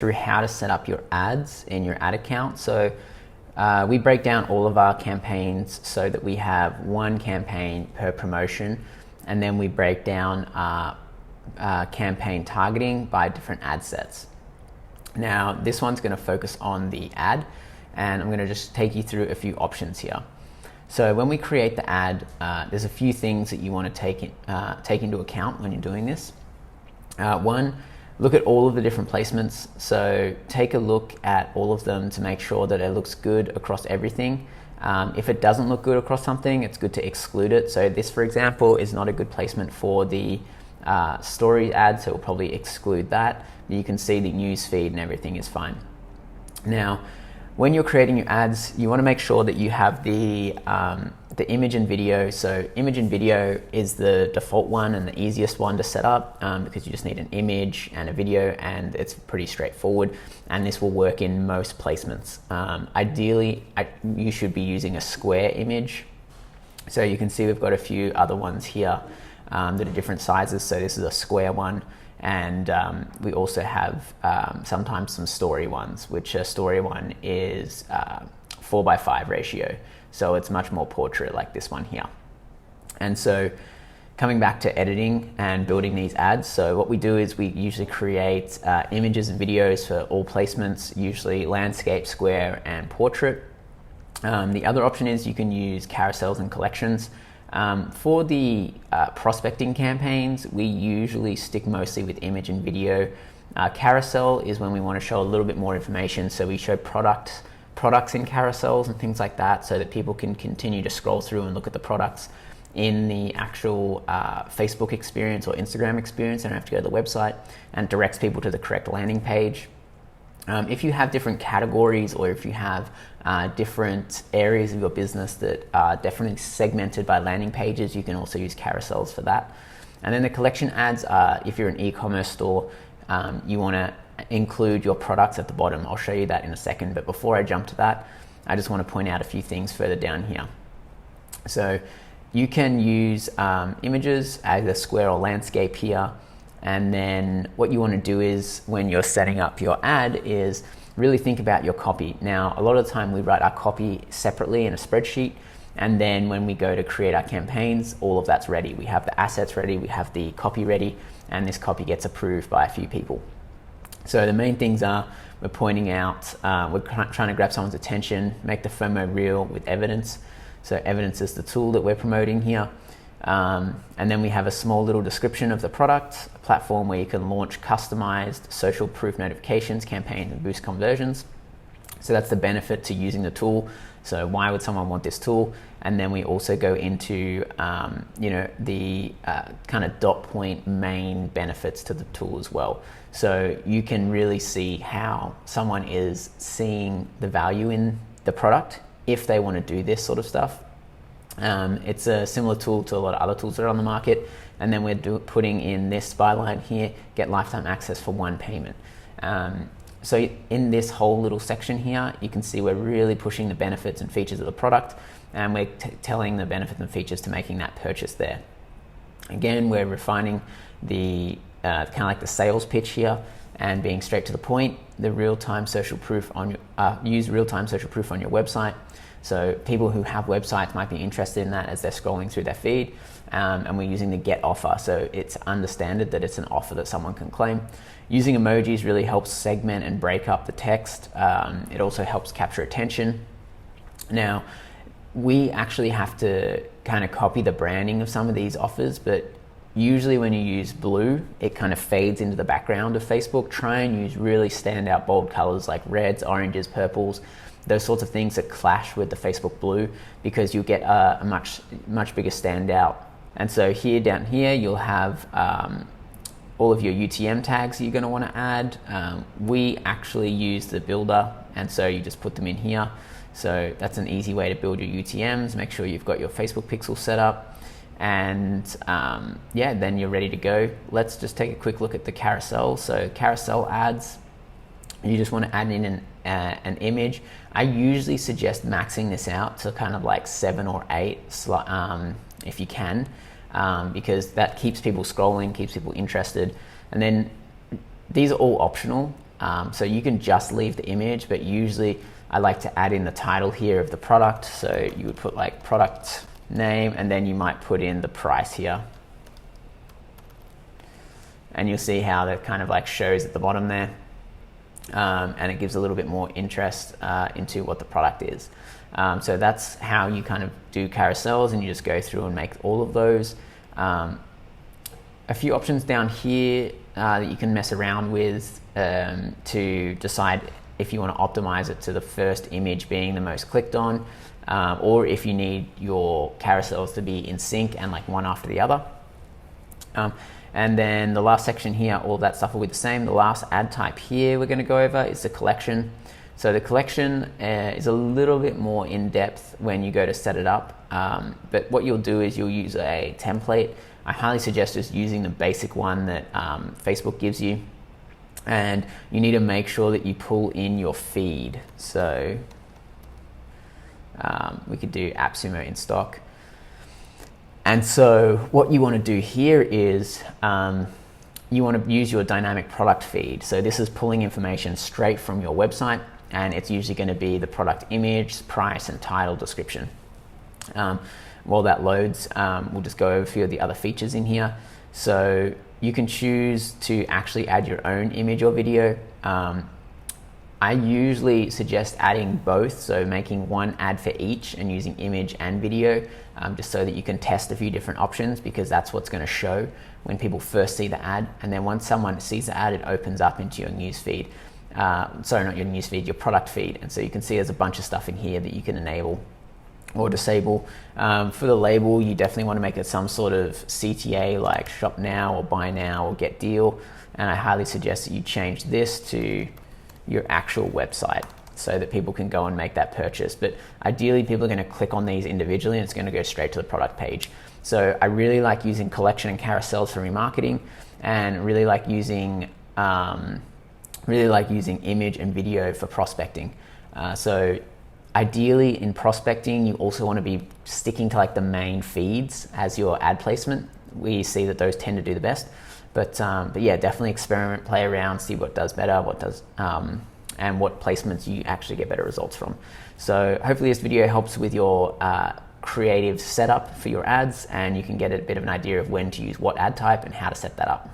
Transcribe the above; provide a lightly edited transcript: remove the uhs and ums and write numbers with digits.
through how to set up your ads in your ad account. So we break down all of our campaigns so that we have one campaign per promotion, and then we break down campaign targeting by different ad sets. Now this one's going to focus on the ad, and I'm going to just take you through a few options here. So when we create the ad, there's a few things that you want to take into account when you're doing this. One, look at all of the different placements. So take a look at all of them to make sure that it looks good across everything. If it doesn't look good across something, it's good to exclude it. So this, for example, is not a good placement for the story ad, so we'll probably exclude that. You can see the news feed and everything is fine. Now, when you're creating your ads, you want to make sure that you have the image and video. So image and video is the default one and the easiest one to set up because you just need an image and a video, and it's pretty straightforward, and this will work in most placements. Ideally, you should be using a square image. So you can see we've got a few other ones here that are different sizes. So this is a square one. And we also have sometimes some story ones, which a story one is 4:5 ratio. So it's much more portrait like this one here. And so coming back to editing and building these ads, so what we do is we usually create images and videos for all placements, usually landscape, square, and portrait. The other option is you can use carousels and collections. For the prospecting campaigns, we usually stick mostly with image and video. Carousel is when we want to show a little bit more information, so we show products in carousels and things like that, so that people can continue to scroll through and look at the products in the actual Facebook experience or Instagram experience. They don't have to go to the website, and directs people to the correct landing page. If you have different categories, or if you have different areas of your business that are definitely segmented by landing pages, you can also use carousels for that. And then the collection ads are, if you're an e-commerce store, you want to include your products at the bottom. I'll show you that in a second, but before I jump to that, I just want to point out a few things further down here. So you can use images, either square or landscape here. And then what you want to do is, when you're setting up your ad, is really think about your copy. Now, a lot of the time we write our copy separately in a spreadsheet, and then when we go to create our campaigns, all of that's ready. We have the assets ready, we have the copy ready, and this copy gets approved by a few people. So the main things are, we're pointing out, we're trying to grab someone's attention, make the FOMO real with evidence. So evidence is the tool that we're promoting here. And then we have a small little description of the product, a platform where you can launch customized social proof notifications, campaigns, and boost conversions. So that's the benefit to using the tool. So why would someone want this tool? And then we also go into the kind of dot point main benefits to the tool as well. So you can really see how someone is seeing the value in the product if they want to do this sort of stuff. It's a similar tool to a lot of other tools that are on the market. And then we're putting in this byline here, get lifetime access for one payment. So in this whole little section here, you can see we're really pushing the benefits and features of the product, and we're telling the benefits and features to making that purchase there. Again, we're refining the kind of like the sales pitch here, and being straight to the point. The real-time social proof on use real-time social proof on your website. So people who have websites might be interested in that as they're scrolling through their feed, and we're using the get offer, so it's understood that it's an offer that someone can claim. Using emojis really helps segment and break up the text. It also helps capture attention. Now, we actually have to kind of copy the branding of some of these offers, but usually when you use blue, it kind of fades into the background of Facebook. Try and use really standout bold colors like reds, oranges, purples, those sorts of things that clash with the Facebook blue, because you'll get a much bigger standout. And so here, down here, you'll have all of your UTM tags that you're going to want to add. We actually use the builder, and so you just put them in here. So that's an easy way to build your UTMs. Make sure you've got your Facebook pixel set up, and then you're ready to go. Let's just take a quick look at the carousel. So carousel ads, you just want to add in an image. I usually suggest maxing this out to kind of like 7 or 8 if you can, because that keeps people scrolling, keeps people interested. And then these are all optional. So you can just leave the image, but usually I like to add in the title here of the product. So you would put like product name, and then you might put in the price here. And you'll see how that kind of like shows at the bottom there. And it gives a little bit more interest into what the product is. So that's how you kind of do carousels, and you just go through and make all of those. A few options down here that you can mess around with to decide if you want to optimize it to the first image being the most clicked on, or if you need your carousels to be in sync and like one after the other. And then the last section here, all that stuff will be the same. The last ad type here we're going to go over is the collection. So the collection is a little bit more in depth when you go to set it up. But what you'll do is you'll use a template. I highly suggest just using the basic one that Facebook gives you. And you need to make sure that you pull in your feed. So we could do AppSumo in stock. And so what you want to do here is you want to use your dynamic product feed. So this is pulling information straight from your website, and it's usually going to be the product image, price, and title description. While that loads, we'll just go over a few of the other features in here. So you can choose to actually add your own image or video. I usually suggest adding both, so making one ad for each and using image and video, just so that you can test a few different options, because that's what's going to show when people first see the ad. And then once someone sees the ad, it opens up into your news feed. Sorry, not your news feed, your product feed. And so you can see there's a bunch of stuff in here that you can enable or disable. For the label, you definitely want to make it some sort of CTA like shop now or buy now or get deal. And I highly suggest that you change this to your actual website so that people can go and make that purchase. But ideally, people are going to click on these individually, and it's going to go straight to the product page. So I really like using collection and carousels for remarketing, and really like using image and video for prospecting. So ideally in prospecting, you also want to be sticking to like the main feeds as your ad placement. We see that those tend to do the best. But yeah, definitely experiment, play around, see what does better, and what placements you actually get better results from. So hopefully this video helps with your creative setup for your ads, and you can get a bit of an idea of when to use what ad type and how to set that up.